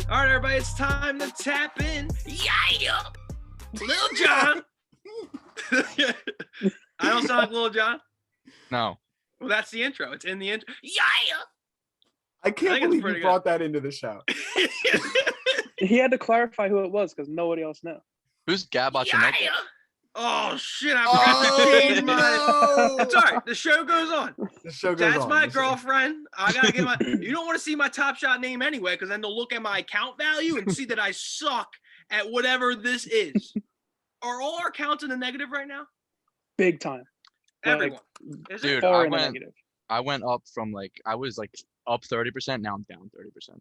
All right, everybody, it's time to tap in. Yeah, Lil Jon. I don't sound like Lil Jon. No. Well, that's the intro. It's in the intro. Yeah. I can't believe you brought that into the show. He had to clarify who it was because nobody else knew. Who's Gab Achimeke? Oh shit! I forgot to change my. No. It's all right. The show goes on. The show goes That's on. my girlfriend. I gotta get my. You don't want to see my Top Shot name anyway, because then they'll look at my account value and see that I suck at whatever this is. Are all our accounts in the negative right now? Big time. Everyone. Is it? Dude, Far I in the went, negative. I went up from I was up 30%. Now I'm down 30%.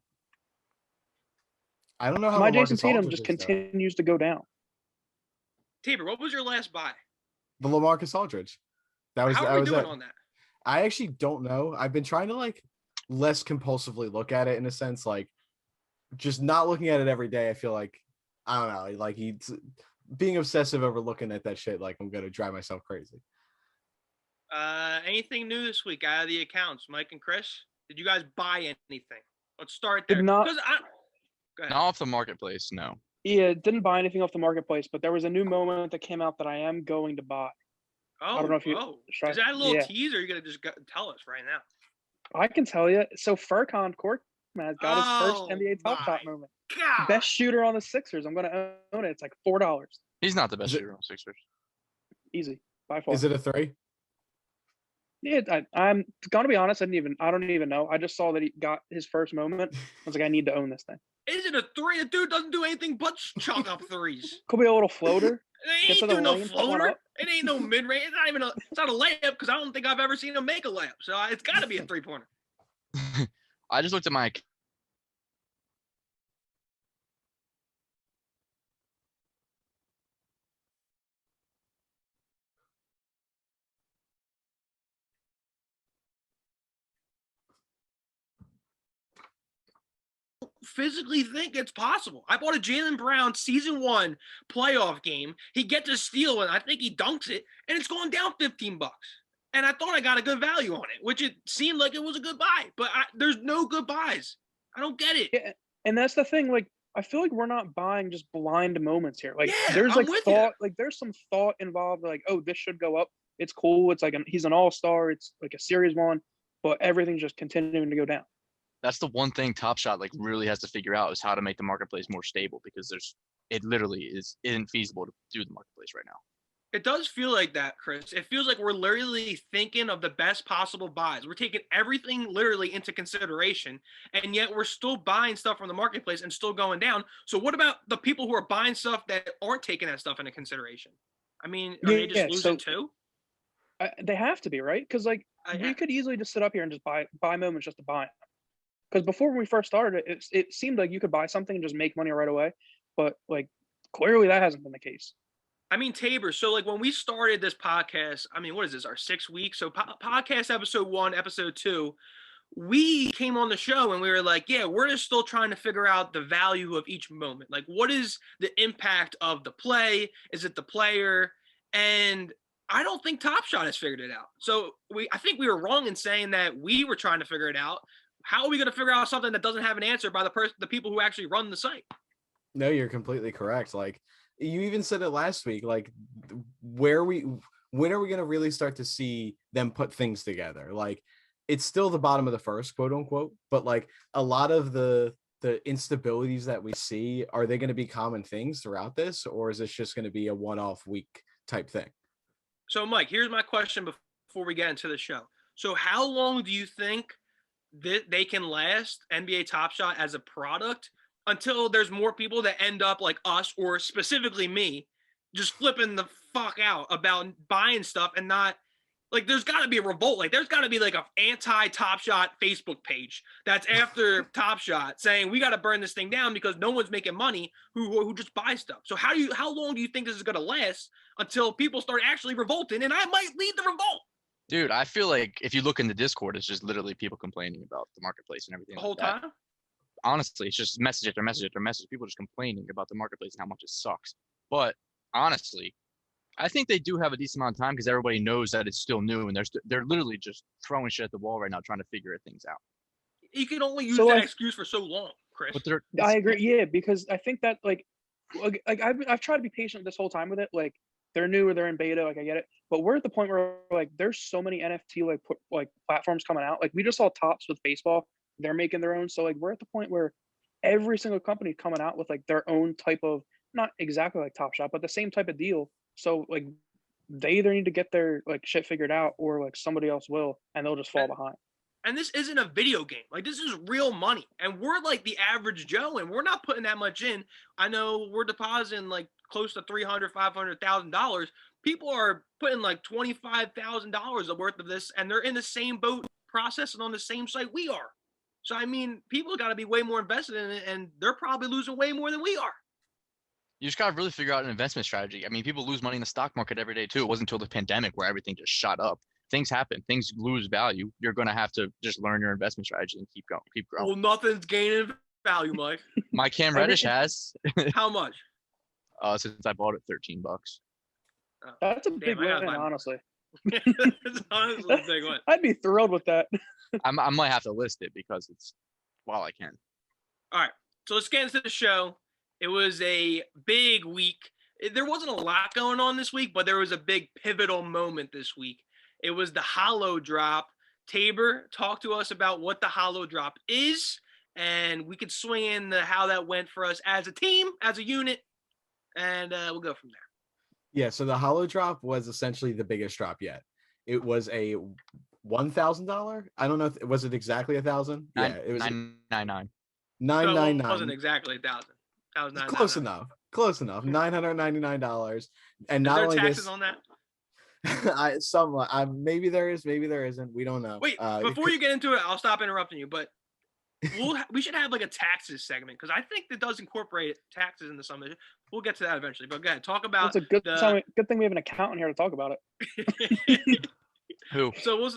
I don't know how My LaMarcus Jason Tatum Aldridge just is, though. continues to go down. Tabor, what was your last buy? The LaMarcus Aldridge. How are we doing on that? I actually don't know. I've been trying to less compulsively look at it in a sense, just not looking at it every day. I feel like I don't know, he's being obsessive over looking at that shit. I'm gonna drive myself crazy. Anything new this week out of the accounts, Mike and Chris? Did you guys buy anything? Let's start there. Did not. Go ahead. Not off the marketplace, no. Yeah, didn't buy anything off the marketplace, but there was a new moment that came out that I am going to buy. Oh, I don't know if you. Is that a little tease, or are you gonna just tell us right now? I can tell you. So Furkan Korkmaz got his first NBA Top Shot moment. God. Best shooter on the Sixers. I'm gonna own it. It's like $4. He's not the best shooter on Sixers. Easy by far. Is it a 3? Yeah, I'm gonna be honest. I don't even know. I just saw that he got his first moment. I was like, I need to own this thing. Is it a 3? The dude doesn't do anything but chalk up threes. Could be a little floater. It ain't doing no floater. It ain't no mid range. It's not a layup because I don't think I've ever seen him make a layup. So it's got to be a 3-pointer. I just looked at my Physically think it's possible. I bought a Jaylen Brown season 1 playoff game. He gets a steal and I think he dunks it, and it's going down $15. And I thought I got a good value on it, which it seemed like it was a good buy. But there's no good buys. I don't get it. Yeah, and that's the thing. I feel like we're not buying just blind moments here. I'm There's thought. you. There's some thought involved. Oh, this should go up. It's cool. It's he's an all-star. It's like a series one, but everything's just continuing to go down. That's the one thing Top Shot really has to figure out is how to make the marketplace more stable, because it literally isn't feasible to do the marketplace right now. It does feel like that, Chris. It feels like we're literally thinking of the best possible buys. We're taking everything literally into consideration, and yet we're still buying stuff from the marketplace and still going down. So what about the people who are buying stuff that aren't taking that stuff into consideration? I mean, are they just losing too? They have to be, right? Because we could easily just sit up here and just buy moments just to buy them. Because before when we first started, it seemed like you could buy something and just make money right away. But clearly that hasn't been the case. I mean, Tabor, so when we started this podcast, I mean, what is this, our 6th week? So podcast episode 1, episode 2, we came on the show and we were like, yeah, we're just still trying to figure out the value of each moment. What is the impact of the play? Is it the player? And I don't think Top Shot has figured it out. So I think we were wrong in saying that we were trying to figure it out. How are we going to figure out something that doesn't have an answer by the people who actually run the site? No, you're completely correct. You even said it last week. When are we going to really start to see them put things together? It's still the bottom of the first, quote unquote, but a lot of the instabilities that we see, are they going to be common things throughout this, or is this just going to be a one-off week type thing? So, Mike, here's my question before we get into the show. So how long do you think they can last NBA Top Shot as a product until there's more people that end up like us, or specifically me, just flipping the fuck out about buying stuff and not there's got to be a revolt. There's got to be a anti-Top Shot Facebook page that's after Top Shot saying we got to burn this thing down because no one's making money who just buy stuff. So how long do you think this is going to last until people start actually revolting? And I might lead the revolt. Dude, I feel like if you look in the Discord, it's just literally people complaining about the marketplace and everything. The whole time? Honestly, it's just message after message after message. People just complaining about the marketplace and how much it sucks. But honestly, I think they do have a decent amount of time because everybody knows that it's still new and they're literally just throwing shit at the wall right now trying to figure things out. You can only use that excuse for so long. Chris. But they're I agree. Yeah, because I think that like I've tried to be patient this whole time with it. Like they're new or they're in beta. Like I get it, but we're at the point where like there's so many NFT like platforms coming out. Like we just saw Tops with baseball. They're making their own. So like we're at the point where every single company coming out with like their own type of, not exactly like Top Shot, but the same type of deal. So like they either need to get their like shit figured out or like somebody else will, and they'll just fall behind. And this isn't a video game. Like this is real money. And we're like the average Joe and we're not putting that much in. I know we're depositing like close to $300,000, $500,000. People are putting like $25,000 worth of this and they're in the same boat processing on the same site we are. So, I mean, people got to be way more invested in it and they're probably losing way more than we are. You just gotta really figure out an investment strategy. I mean, people lose money in the stock market every day too. It wasn't until the pandemic where everything just shot up. Things happen. Things lose value. You're gonna have to just learn your investment strategy and keep going, keep growing. Well, nothing's gaining value, Mike. My Cam Reddish has How much? since I bought it, $13. That's a big I gotta win, buy- honestly. It's honestly a big one. I'd be thrilled with that. I might have to list it because it's while I can. All right, so let's get into the show. It was a big week. There wasn't a lot going on this week, but there was a big pivotal moment this week. It was the Holo Drop. Tabor, talk to us about what the Holo Drop is, and we could swing in how that went for us as a team, as a unit, and we'll go from there. Yeah, so the Holo Drop was essentially the biggest drop yet. It was a $1,000. I don't know if was it exactly 1,000. Yeah, it was 999. So it 999. wasn't exactly 1,000. That was not Close enough. Close enough. $999. And Is not there only taxes this, on that? maybe there is, maybe there isn't. We don't know. Wait, before you get into it, I'll stop interrupting you, but we should have like a taxes segment because I think that does incorporate taxes into some of it. We'll get to that eventually, but go ahead. Talk about It's a good thing we have an accountant here to talk about it. Who? So what's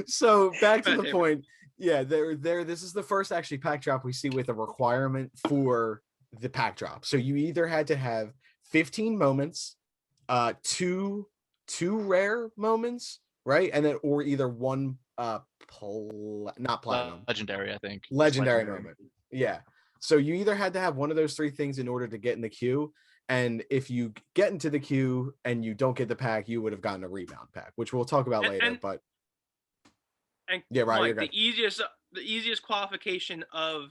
so back to the Tabor. point. Yeah, this is the first actually pack drop we see with a requirement for the pack drop. So you either had to have 15 moments, two rare moments, right? And then or either one not platinum. Legendary, I think. Legendary moment. Yeah. So you either had to have one of those three things in order to get in the queue. And if you get into the queue and you don't get the pack, you would have gotten a rebound pack, which we'll talk about later. But yeah, right. Mike, the easiest qualification of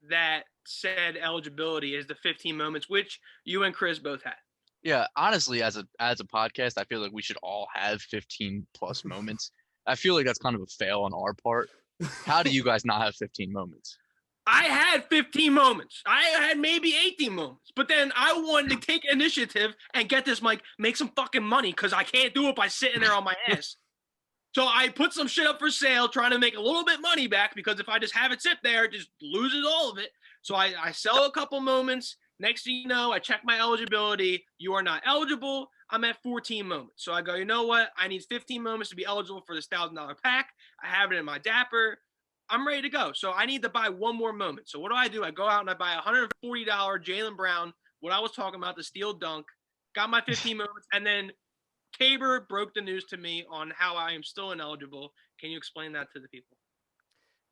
that said eligibility is the 15 moments, which you and Chris both had. Yeah, honestly, as a podcast, I feel like we should all have 15 plus moments. I feel like that's kind of a fail on our part. How do you guys not have 15 moments? I had 15 moments. I had maybe 18 moments, but then I wanted to take initiative and get this, Mike, make some fucking money because I can't do it by sitting there on my ass. So I put some shit up for sale, trying to make a little bit money back because if I just have it sit there, it just loses all of it. So I sell a couple moments. Next thing you know, I check my eligibility. You are not eligible. I'm at 14 moments. So I go, you know what? I need 15 moments to be eligible for this $1,000 pack. I have it in my Dapper. I'm ready to go. So I need to buy one more moment. So what do? I go out and I buy $140 Jaylen Brown, what I was talking about, the steel dunk, got my 15 moments, and then Tabor broke the news to me on how I am still ineligible. Can you explain that to the people?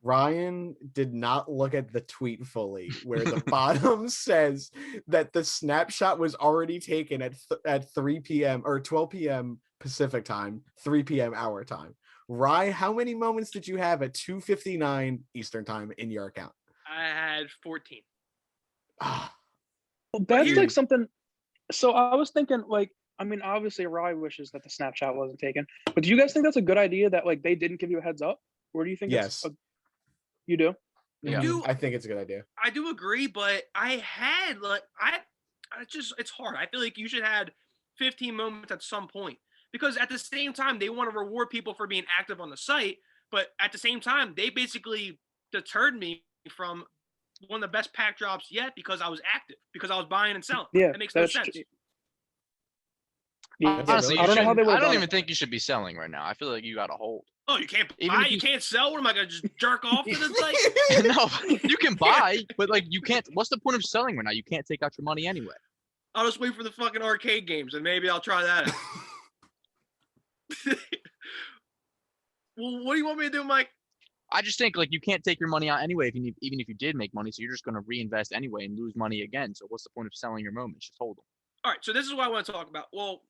Ryan did not look at the tweet fully, where the bottom says that the snapshot was already taken at 3 p.m. or 12 p.m. Pacific time, 3 p.m. our time. Ryan, how many moments did you have at 2:59 Eastern time in your account? I had 14. That's like something. So I was thinking, like, I mean, obviously, Rye wishes that the snapshot wasn't taken. But do you guys think that's a good idea that like they didn't give you a heads up, or do you think? Yes. You do? Yeah. I think it's a good idea. I do agree, but I had like I just it's hard. I feel like you should have 15 moments at some point because at the same time they want to reward people for being active on the site, but at the same time they basically deterred me from one of the best pack drops yet because I was active, because I was buying and selling. Yeah, that makes no sense. Yeah, Honestly, I don't know how they I would. don't even think you should be selling right now. I feel like you got to hold. Oh, you can't Even buy, if you you- can't sell. What am I gonna just jerk off to the site? No, you can buy, but like you can't. What's the point of selling right now? You can't take out your money anyway. I'll just wait for the fucking arcade games and maybe I'll try that out. Well, what do you want me to do, Mike? I just think like you can't take your money out anyway, even if you did make money. So you're just going to reinvest anyway and lose money again. So what's the point of selling your moments? Just hold them. All right, so this is what I want to talk about. Well,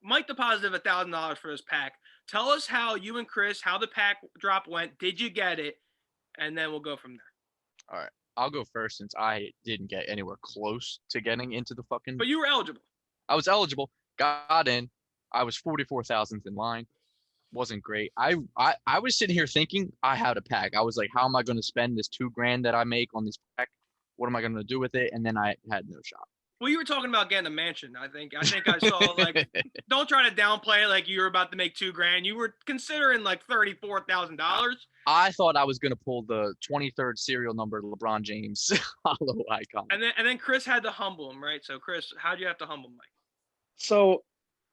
Mike deposited $1,000 for his pack. Tell us how you and Chris, how the pack drop went. Did you get it? And then we'll go from there. All right, I'll go first since I didn't get anywhere close to getting into the fucking. But you were eligible. I was eligible, got in. I was 44,000th in line. Wasn't great. I was sitting here thinking I had a pack. I was like, how am I going to spend this $2,000 that I make on this pack? What am I going to do with it? And then I had no shot. Well, you were talking about getting a mansion. I think I saw like. Don't try to downplay it like you were about to make $2,000. You were considering like $34,000. I thought I was going to pull the 23rd serial number LeBron James hollow icon. And then Chris had to humble him, right? So Chris, how'd you have to humble Mike? So,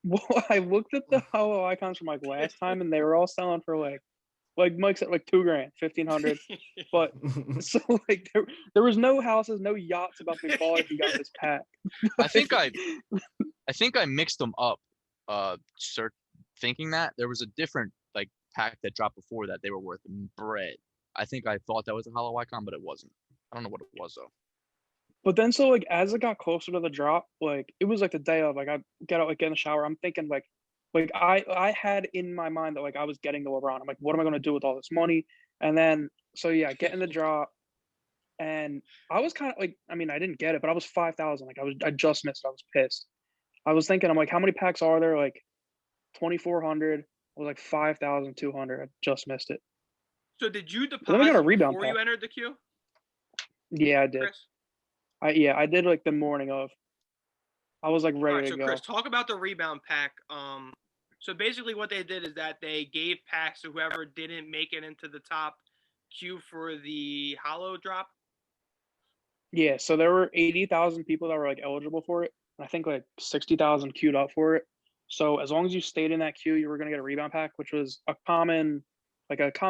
well, I looked at the hollow icons from like last time, and they were all selling for like Mike said, like $2,000, 1,500. But so like there was no houses, no yachts about to be bought if you got this pack. I think I mixed them up. Thinking that there was a different like pack that dropped before that, they were worth bread. I think I thought that was a hollow icon, but it wasn't. I don't know what it was though. But then so like as it got closer to the drop, like it was like the day of, like I get out, like get in the shower, I'm thinking like I had in my mind that like I was getting the LeBron. I'm like, what am I gonna do with all this money? And then so yeah, getting the drop, and I was kind of like, I mean, I didn't get it, but I was 5,000. Like I just missed. I was pissed. I was thinking, I'm like, how many packs are there? Like 2,400. I was like 5,200. I just missed it. So did you deposit Then I got a rebound before pack. you entered the queue? Yeah, I did. Chris? I did like the morning of. I was like All ready right, to so go. Chris, talk about the rebound pack. So basically what they did is that they gave packs to whoever didn't make it into the top queue for the hollow drop. Yeah, so there were 80,000 people that were like eligible for it. And I think like 60,000 queued up for it. So as long as you stayed in that queue, you were gonna get a rebound pack, which was a common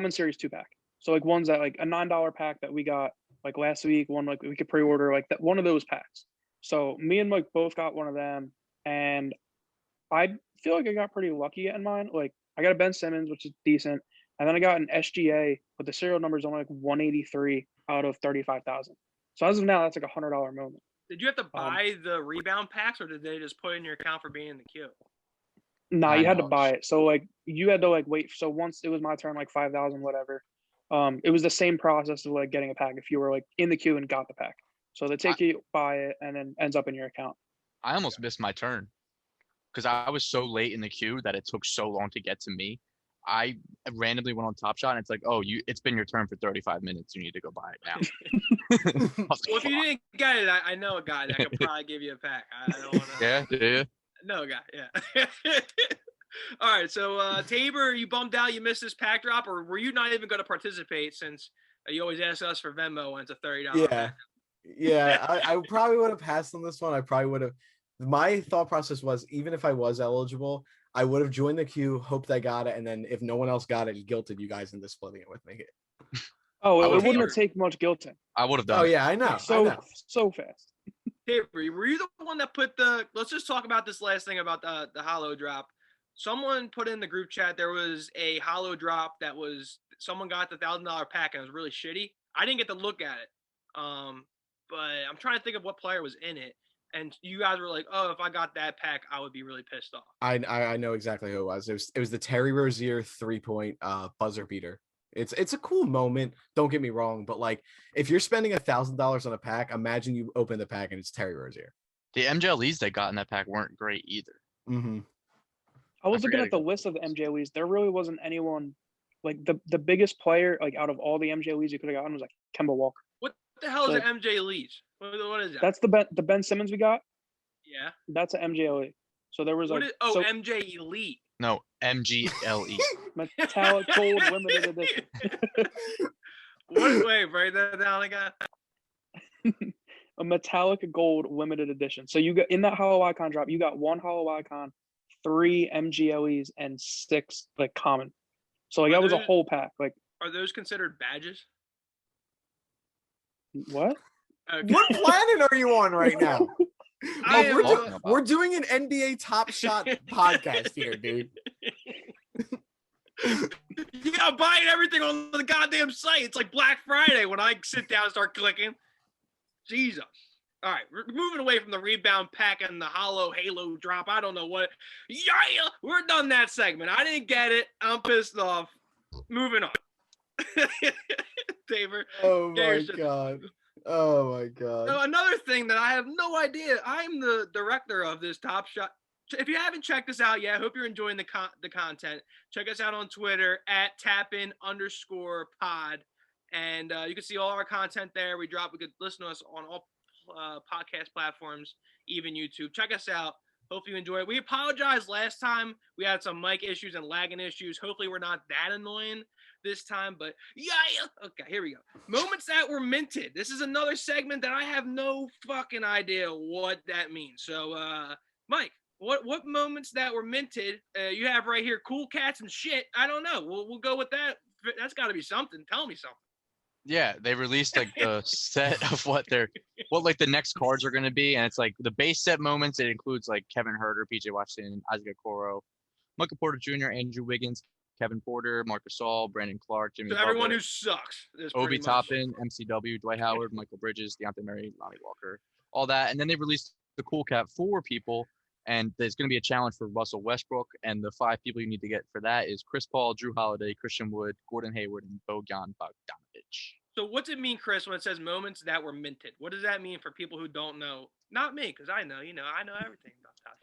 series 2 pack. So like one's that like a $9 pack that we got like last week, one like we could pre-order, like that one of those packs. So me and Mike both got one of them, and I feel like I got pretty lucky in mine. Like I got a Ben Simmons, which is decent, and then I got an SGA, but the serial number is only like 183 out of 35,000. So as of now, that's like $100 moment. Did you have to buy the rebound packs, or did they just put it in your account for being in the queue? Nah, you had to $9. buy it. So like you had to like wait. So once it was my turn, like 5,000, whatever. It was the same process of like getting a pack if you were like in the queue and got the pack. So they take you, buy it, and then ends up in your account. I almost missed my turn because I was so late in the queue that it took so long to get to me. I randomly went on Top Shot, and it's like, oh, it's been your turn for 35 minutes. You need to go buy it now. Well, if you didn't get it, I know a guy that could probably give you a pack. I don't want to. Yeah. No guy, yeah. All right, so Tabor, you bummed out. You missed this pack drop, or were you not even going to participate since you always ask us for Venmo when it's a $30 pack? Yeah, I probably would have passed on this one. I probably would have. My thought process was, even if I was eligible, I would have joined the queue, hoped I got it, and then if no one else got it, guilted you guys into splitting it with me. Oh, it wouldn't Tabor. have taken much guilting. I would have done. Oh it. yeah, I know. So fast. Tabor, were you the one that put the? Let's just talk about this last thing about the hollow drop. Someone put in the group chat there was a hollow drop that was someone got the $1,000 pack and it was really shitty. I didn't get to look at it, but I'm trying to think of what player was in it. And you guys were like, "Oh, if I got that pack, I would be really pissed off." I know exactly who it was. It was the Terry Rozier 3-point buzzer beater. It's a cool moment. Don't get me wrong, but like if you're spending $1,000 on a pack, imagine you open the pack and it's Terry Rozier. The MJLEs they got in that pack weren't great either. Mm-hmm. I was looking forget at the list of the MJLEs. There really wasn't anyone like the biggest player like out of all the MJLEs you could have gotten was like Kemba Walker. What the hell is Like- an MJ Leach? What is that? That's the Ben Simmons we got. Yeah. That's an MJLE. So there was What like is, so MJ Elite. No, MGLE. metallic gold limited edition. Wait, break that down again. A metallic gold limited edition. So you got in that hollow icon drop, you got 1 hollow icon, 3 MGLEs, and 6 like common. So like Are that was a those- whole pack. Like Are those considered badges? what? Okay. What planet are you on right now? I No, am we're, talking do- about? we're doing an NBA Top Shot podcast here, dude. Yeah, I'm buying everything on the goddamn site. It's like Black Friday when I sit down and start clicking. Jesus. All right, we're moving away from the rebound pack and the hollow halo drop. I don't know what. Yeah, we're done that segment. I didn't get it. I'm pissed off. Moving on. Taver. Oh my Garrison. god. Oh my god. So another thing that I have no idea. I'm the director of this Top Shot. If you haven't checked us out yet, I hope you're enjoying the content. Check us out on Twitter at tapin_pod. And you can see all our content there. We could listen to us on all podcast platforms, even YouTube. Check us out. Hope you enjoy it. We apologize last time. We had some mic issues and lagging issues. Hopefully we're not that annoying this time, but yeah. Okay, here we go. Moments that were minted. This is another segment that I have no fucking idea what that means. So, Mike, what moments that were minted? You have right here, cool cats and shit. I don't know. We'll go with that. That's got to be something. Tell me something. Yeah, they released like the set of what like the next cards are going to be, and it's like the base set moments. It includes like Kevin Herter, PJ Washington, Isaac Okoro, Michael Porter Jr., Andrew Wiggins, Kevin Porter, Marc Gasol, Brandon Clark, Jimmy. So everyone who sucks. Obi Toppin, MCW, Dwight Howard, Michael Bridges, Deontay Murray, Lonnie Walker, all that, and then they released the Cool Cat for people, and there's going to be a challenge for Russell Westbrook, and the 5 people you need to get for that is Chris Paul, Drew Holiday, Christian Wood, Gordon Hayward, and Bogdan Bogdanovic. So what's it mean, Chris, when it says moments that were minted? What does that mean for people who don't know? Not me, because I know, I know everything about Top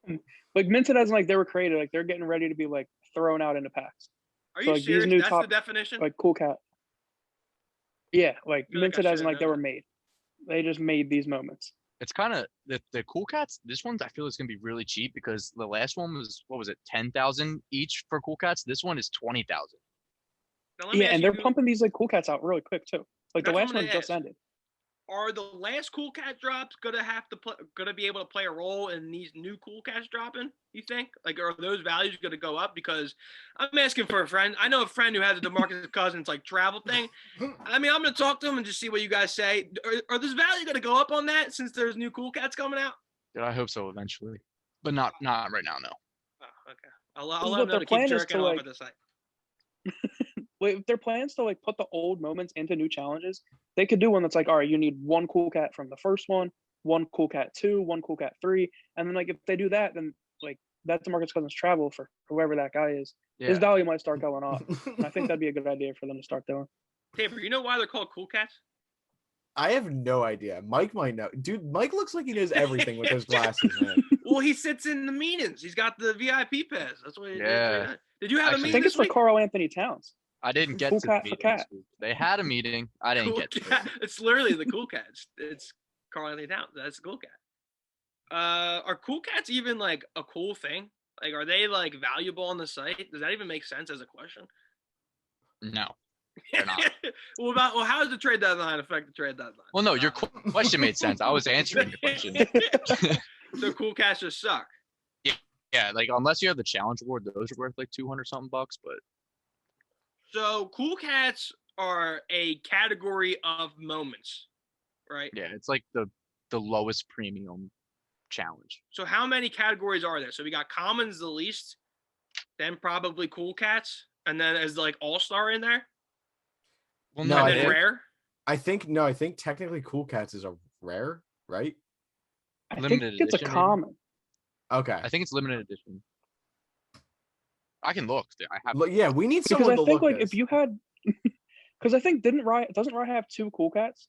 Shot. Like minted as in, like they were created, like they're getting ready to be like thrown out into packs. Are So, you like, these serious? new That's top- the definition? Like Cool Cat. Yeah, like feel like I minted as in should've like they known were made. They just made these moments. It's kind of the Cool Cats. This one's I feel is going to be really cheap because the last one was, what was it, 10,000 each for Cool Cats. This one is 20,000. Now, let me Yeah, ask and you, they're pumping these like Cool Cats out really quick too. Like the That's what last I'm one gonna just ask. ended. Are the last Cool Cat drops gonna be able to play a role in these new Cool Cats dropping? You think? Like, are those values gonna go up? Because I'm asking for a friend. I know a friend who has a DeMarcus Cousins like travel thing. I mean, I'm gonna talk to him and just see what you guys say. Are this value gonna go up on that since there's new Cool Cats coming out? Yeah, I hope so eventually, but not right now. No. Oh, okay. I'll let But them know their to keep plan is jerking to, off like- at the site. Wait, if their plans to like put the old moments into new challenges, they could do one that's like, all right, you need 1 Cool Cat from the first one, 1 Cool Cat 2, 1 Cool Cat 3, and then like if they do that, then like that's DeMarcus Cousins travel for whoever that guy is. His Yeah. value might start going up. And I think that'd be a good idea for them to start doing. Tabor, you know why they're called Cool Cats? I have no idea. Mike might know. Dude, Mike looks like he knows everything with those glasses, man. Well, he sits in the meetings. He's got the VIP pass. That's what. Yeah. Did you have Actually, a I meeting think this it's for week? Carl Anthony Towns. I didn't get Cool to Cat the for meeting. Cat. They had a meeting. I didn't Cool get to it. Cat. It's literally the Cool Cats. It's Carl Anthony Towns. That's the Cool Cat. Are Cool Cats even like a cool thing? Like, are they like valuable on the site? Does that even make sense as a question? No. They're not. Well, how does the trade deadline affect the trade deadline? Well, no, your question made sense. I was answering your question. So Cool Cats just suck. Yeah, like unless you have the challenge award, those are worth like 200 something bucks. But So Cool Cats are a category of moments, right? yeah, it's like the lowest premium challenge. So how many categories are there? So we got commons the least, then probably Cool Cats, and then as like All-Star in there, Well, No, and I then think- rare. I think technically Cool Cats is a rare, right? I Limited think it's a edition, maybe? common. Okay. I think it's limited edition. I can look. I have. Look, yeah, we need Because someone I to think look like this. if you had, because I think doesn't Riot have 2 Cool Cats?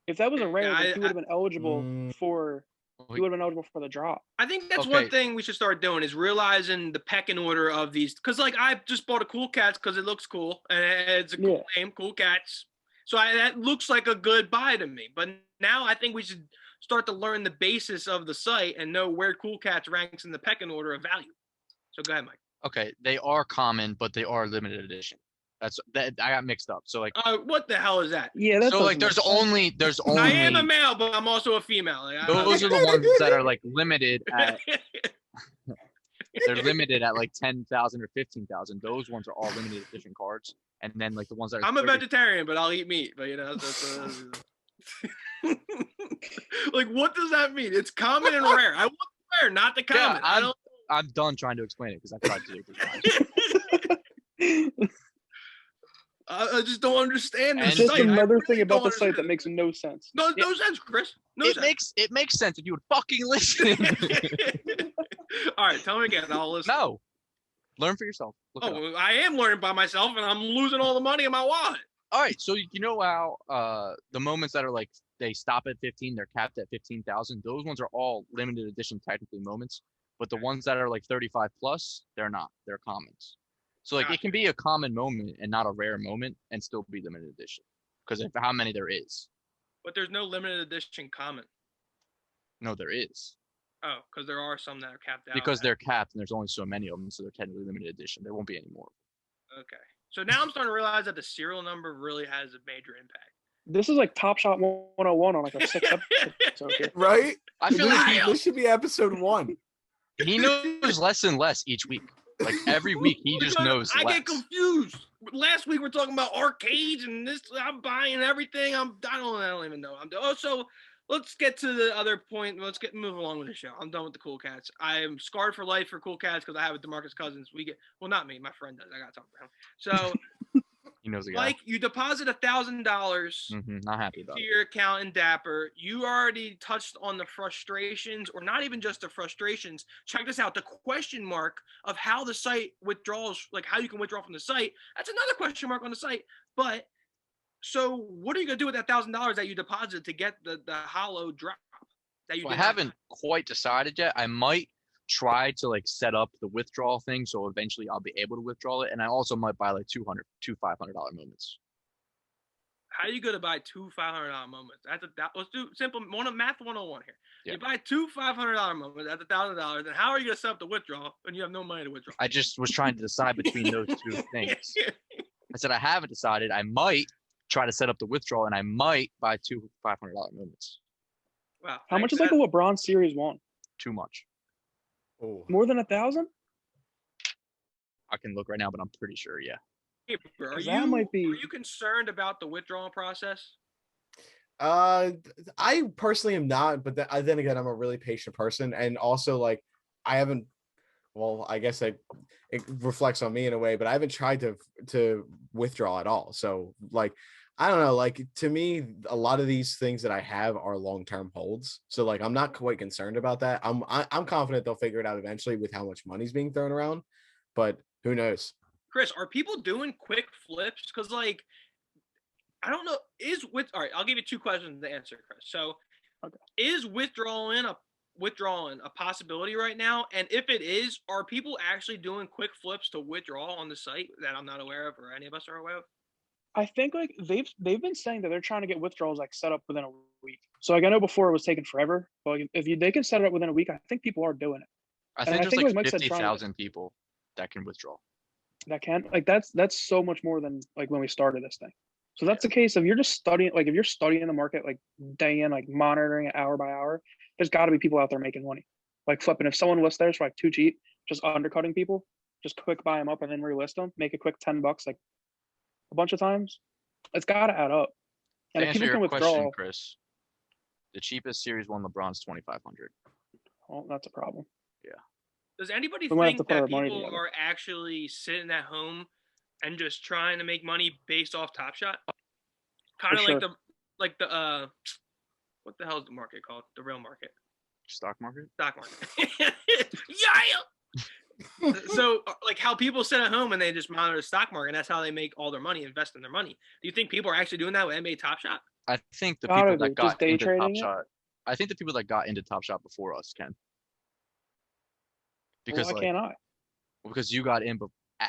If that was a rare, Yeah, like, he would have been eligible Mm. for. Well, He would have been eligible for the drop. I think that's one Okay. thing we should start doing is realizing the pecking order of these. Because like I just bought a Cool Cats because it looks cool and it's a cool name, Cool Cats. So that looks like a good buy to me. But now I think we should start to learn the basis of the site and know where Cool Cats ranks in the pecking order of value. So go ahead, Mike. Okay, they are common, but they are limited edition. That's that. I got mixed up. So like, What the hell is that? Yeah, that's so like, there's only I am a male, but I'm also a female. Like, those are the ones that are like limited at. They're limited at like 10,000 or 15,000. Those ones are all limited edition cards, and then like the ones that are. I'm a 30 vegetarian, but I'll eat meat. But you know, like, what does that mean? It's common and rare. I want the rare, not the Yeah, common. I don't. I'm done trying to explain it because I tried to. I just don't understand And this Just site. I another really thing about don't the site understand that it. makes no sense. No sense, Chris. No It sense. makes sense if you would fucking listen. All right, tell me again. I'll listen. No, learn for yourself. Look it up. Oh, I am learning by myself, and I'm losing all the money in my wallet. All right, so you know how the moments that are like they stop at 15, they're capped at 15,000. Those ones are all limited edition technically moments, but the ones that are like 35 plus, they're not. They're commons. So like it Gotcha. can be a common moment and not a rare moment and still be limited edition because of how many there is. But there's no limited edition common. No, there is Oh, because there are some that are capped out. because they're capped and there's only so many of them, so they're technically limited edition. There won't be any more. Okay. So now I'm starting to realize that the serial number really has a major impact. This is like Top Shot 101 on like a 6 episode here. Right? I feel this, like Wild. this should be episode 1. he knows less and less each week. Like every week, he just Because knows I less. get confused. Last week we're talking about arcades and this. I'm buying everything. I don't even know. So let's get to the other point. Let's move along with the show. I'm done with the Cool Cats. I am scarred for life for Cool Cats because I have a DeMarcus Cousins. Not me. My friend does. I gotta talk about him. So He knows the guy. Mike, you deposit $1,000 Not happy about to it. your account in Dapper. You already touched on the frustrations, or not even just the frustrations. Check this out: the question mark of how the site withdraws, like how you can withdraw from the site. That's another question mark on the site. But so, what are you gonna do with that $1,000 that you deposited to get the hollow drop that you? So did I not haven't quite decided yet. I might try to like set up the withdrawal thing so eventually I'll be able to withdraw it. And I also might buy like two $500 moments. How are you gonna buy two $500 moments? Let's do simple math 101 here. Yeah. You buy two $500 moments at $1,000, and how are you gonna set up the withdrawal when you have no money to withdraw? I just was trying to decide between those two things. I said I haven't decided. I might try to set up the withdrawal and I might buy two $500 moments. Wow. How much is like a LeBron Series 1? Too much. Oh. More than 1,000? I can look right now, but I'm pretty sure, yeah. Are 'Cause that might be- Are you concerned about the withdrawal process? I personally am not, but then again, I'm a really patient person, and also like I haven't. Well, I guess it reflects on me in a way, but I haven't tried to withdraw at all. So like, I don't know. Like to me, a lot of these things that I have are long-term holds. So like, I'm not quite concerned about that. I'm confident they'll figure it out eventually with how much money's being thrown around, but who knows? Chris, are people doing quick flips? Because like, I don't know. All right, I'll give you two questions to answer, Chris. So, Okay. Is withdrawing a possibility right now? And if it is, are people actually doing quick flips to withdraw on the site that I'm not aware of or any of us are aware of? I think like they've been saying that they're trying to get withdrawals like set up within a week. So like I know before it was taking forever, but like, if they can set it up within a week, I think people are doing it. I And think I there's think like like Mike said, trying- 50,000 people that can withdraw. That can like that's so much more than like when we started this thing. So that's the case if you're just studying, like if you're studying the market like day in, like monitoring it hour by hour, there's got to be people out there making money, like flipping. If someone lists theirs for like too cheap, just undercutting people, just quick buy them up and then relist them, make a quick $10 like a bunch of times. It's got to add up. And To if answer people can your question, withdraw, Chris, the cheapest Series 1 LeBron's 2,500. well, that's a problem. Does anybody We might have think to put that our money people together. are actually sitting at home and just trying to make money based off Top Shot? Kind of For like the what the hell is the market called? The real market, Stock market? stock market. Yeah. So like how people sit at home and they just monitor the stock market, and that's how they make all their money, invest in their money. Do you think people are actually doing that with NBA Top Shot? I think the Gotta people be, that just got day into Top trading it? Shot, I think the people that got into Top Shot before us can. Because Why like, can't I? because you got in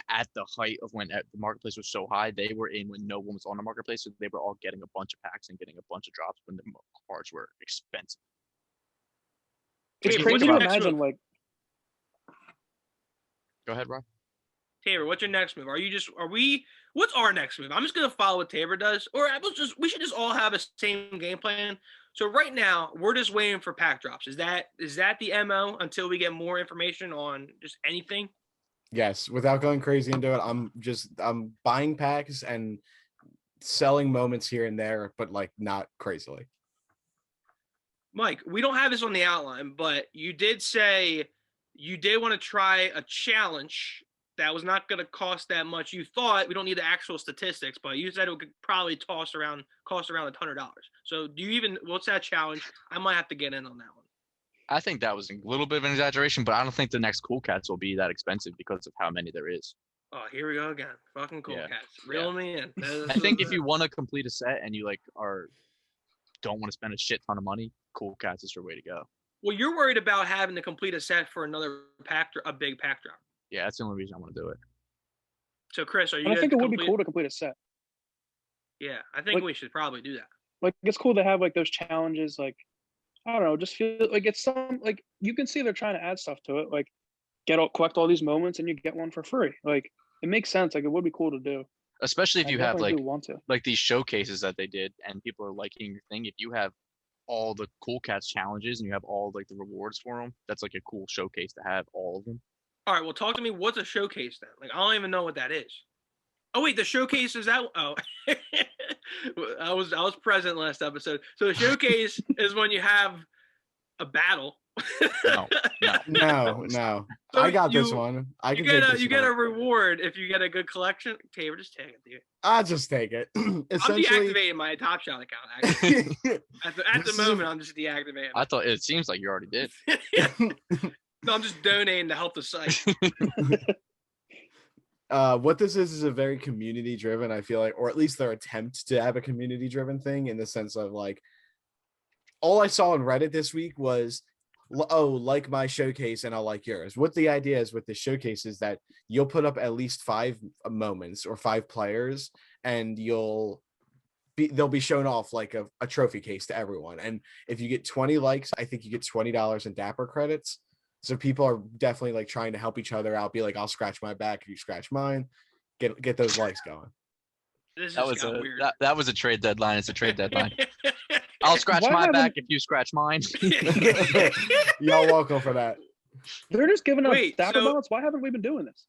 at the height of when the marketplace was so high, they were in when no one was on the marketplace, so they were all getting a bunch of packs and getting a bunch of drops when the cards were expensive. It's Wait, crazy what's to your next imagine move? like Go ahead, Rob. Tabor, what's your next move? What's our next move? I'm just gonna follow what Tabor does, or we should just all have a same game plan. So right now we're just waiting for pack drops. Is that the MO until we get more information on just anything? Yes, without going crazy into it, I'm buying packs and selling moments here and there, but like not crazily. Mike, we don't have this on the outline, but you did say you did want to try a challenge that was not going to cost that much. You thought, we don't need the actual statistics, but you said it could probably cost around $100. So what's that challenge? I might have to get in on that one. I think that was a little bit of an exaggeration, but I don't think the next Cool Cats will be that expensive because of how many there is. Oh, here we go again. Fucking Cool Yeah. Cats. Reel me in. I think if you want to complete a set and you don't want to spend a shit ton of money, Cool Cats is your way to go. Well, you're worried about having to complete a set for a big pack drop. Yeah, that's the only reason I want to do it. So, Chris, are you? But I think it would be cool to complete a set. Yeah, I think we should probably do that. Like, it's cool to have like those challenges. Like, I don't know, just feel like it's like you can see they're trying to add stuff to it. Like, collect all these moments and you get one for free. Like, it makes sense. Like, it would be cool to do. Especially if you have want to. like these showcases that they did and people are liking your thing. If you have all the Cool Cats challenges and you have all like the rewards for them, that's like a cool showcase to have all of them. All right, well, talk to me. What's a showcase then? Like, I don't even know what that is. Oh wait, the showcase is that? Oh, I was present last episode. So the showcase is when you have a battle. No. No. So I got this one. You get a reward if you get a good collection. Taylor, just take it, dude. I'll just take it. I'm Essentially, deactivating my Top Shot account. Actually, at the moment, I'm just deactivating. I thought it seems like you already did. No, I'm just donating to help the site. What this is a very community driven, I feel like, or at least their attempt to have a community driven thing, in the sense of like, all I saw on Reddit this week was, oh, like my showcase and I'll like yours. What the idea is with the showcase is that you'll put up at least 5 moments or 5 players, and they'll be shown off like a trophy case to everyone. And if you get 20 likes, I think you get $20 in Dapper credits. So people are definitely like trying to help each other out. Be like, I'll scratch my back if you scratch mine. Get those likes going. That was a trade deadline. It's a trade deadline. I'll scratch my back if you scratch mine. Y'all welcome for that. They're just giving us Dapper mounts. Why haven't we been doing this?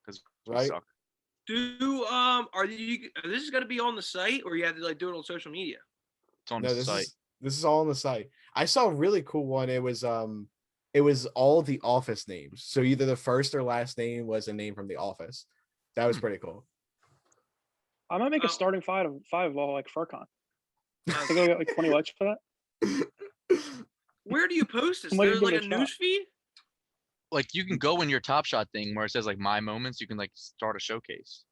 Because right. Suck. This is gonna be on the site, or you have to like do it on social media? It's on the site. This is all on the site. I saw a really cool one. It was all the office names. So either the first or last name was a name from the office. That was pretty cool. I might make a starting five of all like Furcon. I think I got like 20 likes for that. Where do you post this? There's like a news feed? Like you can go in your Top Shot thing where it says like my moments, you can like start a showcase.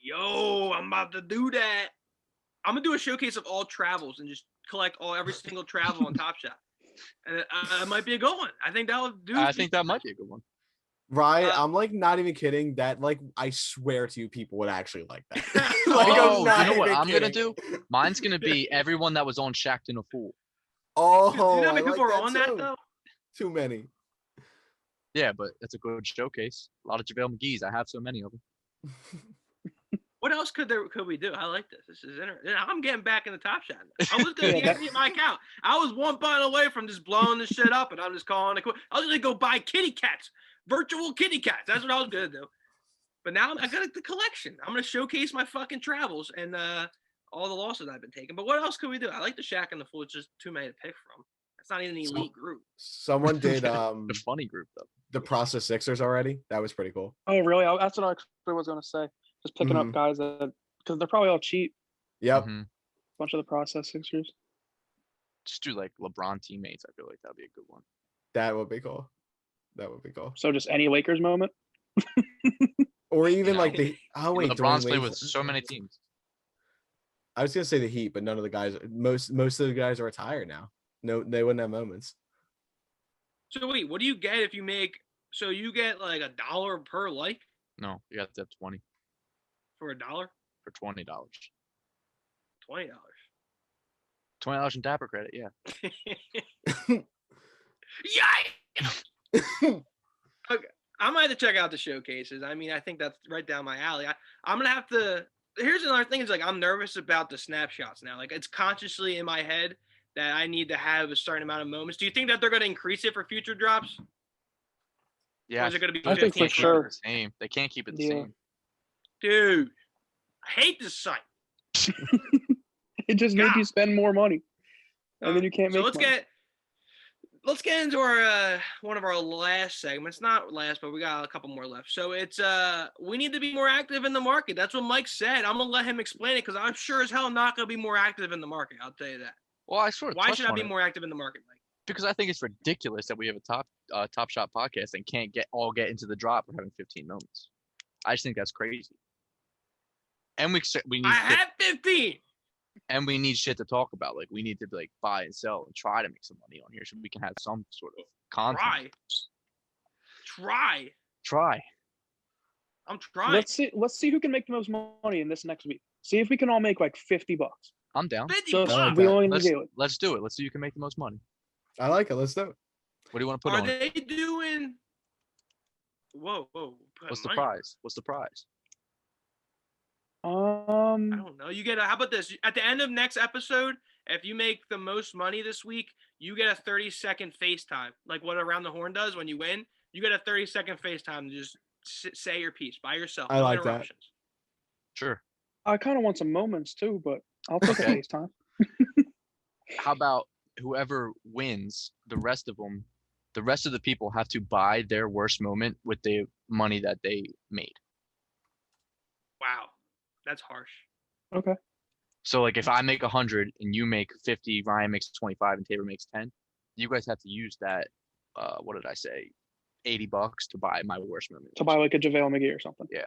Yo, I'm about to do that. I'm gonna do a showcase of all travels and just collect every single travel on Top Shot. And it might be a good one. I think that would do. I think that might be a good one. Right, I'm like not even kidding. That like I swear to you, people would actually like that. Like, you know what I'm gonna do? Mine's gonna be everyone that was on Shacked a Fool. Oh, do you know how many people like are on too. that though? Too many. Yeah, but it's a good showcase. A lot of JaVale McGee's. I have so many of them. What else could we do? I like this. This is interesting. I'm getting back in the Top Shot. I was gonna deactivate my account. I was one button away from just blowing this shit up, and I'm just calling it. I was gonna go buy kitty cats, virtual kitty cats. That's what I was gonna do. But now I got the collection. I'm gonna showcase my fucking travels and all the losses I've been taking. But what else could we do? I like the Shack and the Fool. It's just too many to pick from. It's not even an elite group. Someone did the funny group though. The Process Sixers already. That was pretty cool. Oh really? That's what I actually was gonna say. Just picking up guys because they're probably all cheap. Yep. Mm-hmm. Bunch of the Process Sixers. Just do like LeBron teammates. I feel like that'd be a good one. That would be cool. So just any Lakers moment. Or even like the LeBron's played with so many teams. I was gonna say the Heat, but none of the guys. Most of the guys are retired now. No, they wouldn't have moments. So wait, what do you get if you make? So you get like $1 per like? No, you have to have 20. For $1? For $20. $20. $20 in Dapper credit, yeah. Yikes! Okay, I might have to check out the showcases. I mean, I think that's right down my alley. I'm gonna have to. Here's another thing: is like I'm nervous about the snapshots now. Like it's consciously in my head that I need to have a certain amount of moments. Do you think that they're gonna increase it for future drops? Yeah, or is it gonna be? I think for sure. The same. They can't keep it the same. Dude, I hate this site. It just makes you spend more money, and then you can't make. So let's money. get. let's get into our one of our last segments. Not last, but we got a couple more left. So it's we need to be more active in the market. That's what Mike said. I'm gonna let him explain it because I'm sure as hell not gonna be more active in the market. I'll tell you that. Well, I sort of Why touched should I on be it more active in the market, Mike? because I think it's ridiculous that we have a Top Shot podcast and can't get into the drop for having 15 moments. I just think that's crazy. And we need I have 15. and we need shit to talk about. Like we need to like buy and sell and try to make some money on here so we can have some sort of content. Try. I'm trying. Let's see who can make the most money in this next week. See if we can all make like $50. I'm down. 50 Just bucks. willing to Let's do it. let's do it. Let's see who can make the most money. I like it. Let's do it. What do you want to put Are on? they doing? Whoa. What's the money. prize? What's the prize? I don't know. You get how about this? At the end of next episode, if you make the most money this week, you get a 30-second FaceTime. Like what Around the Horn does when you win. You get a 30-second FaceTime to just say your piece by yourself. I No like that. interruptions. Sure. I kind of want some moments too, but I'll take a Okay. FaceTime. How about whoever wins, the rest of the people have to buy their worst moment with the money that they made. Wow, that's harsh. Okay. So like if I make 100 and you make 50, Ryan makes 25 and Tabor makes 10, you guys have to use that what did I say? $80 to buy my worst moment. To buy like a JaVale McGee or something. Yeah.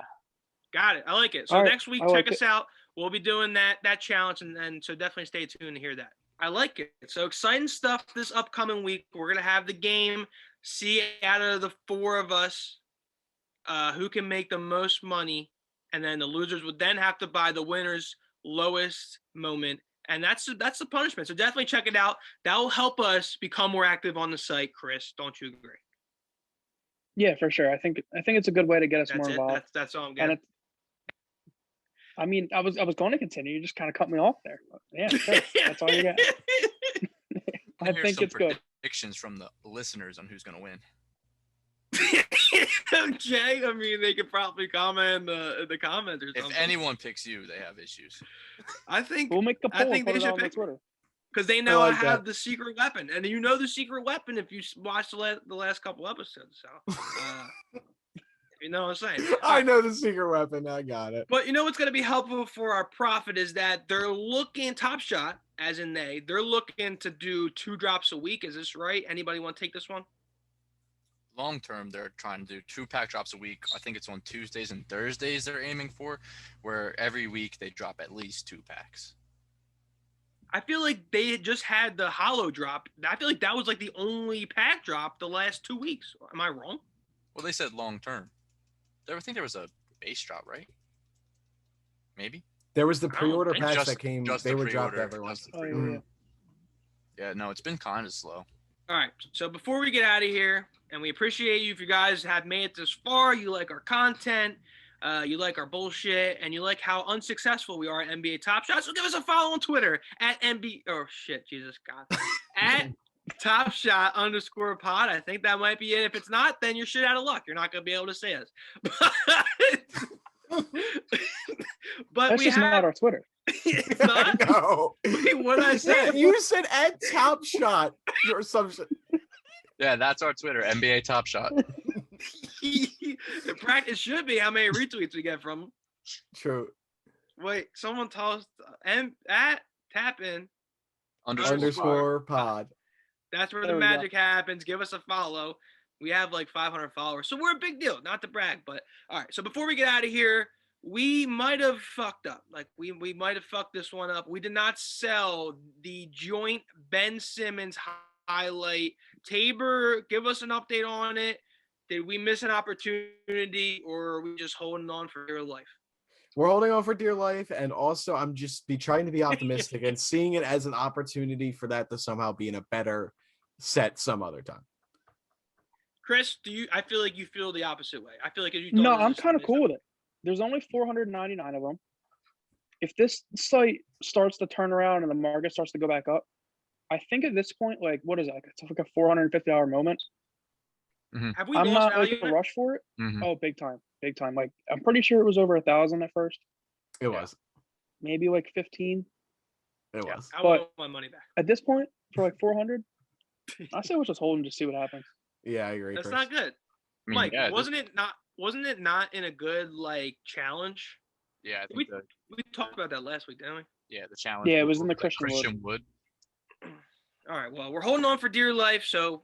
Got it. I like it. So All right, next week, I check like us out. We'll be doing that challenge, and so definitely stay tuned to hear that. I like it. So exciting stuff this upcoming week. We're gonna have the game. See out of the four of us, who can make the most money, and then the losers would then have to buy the winner's lowest moment, and that's the punishment. So definitely check it out. That will help us become more active on the site. Chris, don't you agree? Yeah, for sure. I think it's a good way to get us That's more it. involved. That's all I'm And getting. I mean, I was going to continue. You just kind of cut me off there. But yeah, sure. That's all you got. I Here's think some it's good. predictions from the listeners on who's gonna win. Jay, I mean, they could probably comment in the comments or If something. anyone picks you, they have issues. I think We'll make the I poll think and put they it should on the pick- Twitter. because they know I like have that. the secret weapon, and you know the secret weapon if you watch the last couple episodes. So, you know what I'm saying. I know the secret weapon. I got it. But you know what's going to be helpful for our profit is that they're looking Top Shot, as in they're looking to do 2 drops a week. Is this right? Anybody want to take this one? Long term, they're trying to do 2 pack drops a week. I think it's on Tuesdays and Thursdays they're aiming for, where every week they drop at least 2 packs. I feel like they had just had the hollow drop. I feel like that was like the only pack drop the last 2 weeks. Am I wrong? Well, they said long term. I think there was a base drop, right? Maybe. There was the I don't pre-order think packs just- that came. just They the were dropped pre-order, every once. just the Oh, yeah, Mhm. yeah. Yeah, no, it's been kind of slow. All right. So before we get out of here, and we appreciate you if you guys have made it this far, you like our content, you like our bullshit, and you like how unsuccessful we are at NBA Top Shot, so give us a follow on Twitter at MB. Oh shit, Jesus God, at Top Shot _pod. I think that might be it. If it's not, then you're shit out of luck. You're not gonna be able to say us. But That's we just have. not our Twitter. It's not. No. Wait, what I said? You said at Top Shot or some shit. Yeah, that's our Twitter, NBA Top Shot. In practice should be how many retweets we get from them. True. Wait, someone tossed at tap in. Underscore pod. That's where There the we go. magic happens. Give us a follow. We have like 500 followers, so we're a big deal. Not to brag, but all right. So before we get out of here, we might have fucked up. Like we might have fucked this one up. We did not sell the joint Ben Simmons highlight. Tabor, give us an update on it. Did we miss an opportunity, or are we just holding on for dear life? We're holding on for dear life, and also I'm just trying to be optimistic and seeing it as an opportunity for that to somehow be in a better set some other time. Chris, I feel like you feel the opposite way. I feel like you. No, I'm kind of cool with it. There's only 499 of them. If this site starts to turn around and the market starts to go back up, I think at this point, like, what is it? It's like a $450 moment. Have we I'm lost not like value in a yet? rush for it. Mhm. Oh, big time. Like, I'm pretty sure it was over 1,000 at first, It Yeah. was. maybe like 15. It Yeah. was. I but- want my money back. At this point, for like 400, I say we'll just hold him to see what happens. Yeah, I agree. That's Chris. not good. I mean, Mike, yeah, wasn't it not in a good like challenge? yeah, I think We talked about that last week, didn't we? the challenge. Yeah, it was in the with, like, Christian Wood. Wood. All right. Well, we're holding on for dear life. So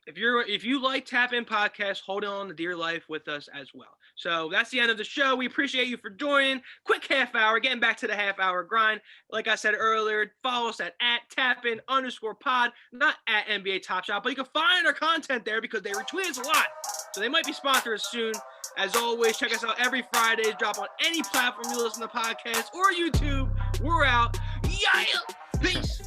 if you like Tap In Podcast, hold on to dear life with us as well. So that's the end of the show. We appreciate you for joining. Quick half hour, getting back to the half hour grind. Like I said earlier, follow us at @tapin_pod, not at NBA Top Shot, but you can find our content there because they retweet us a lot. So they might be sponsors soon. As always, check us out every Friday. Drop on any platform you listen to podcasts or YouTube. We're out. Yeah. Peace.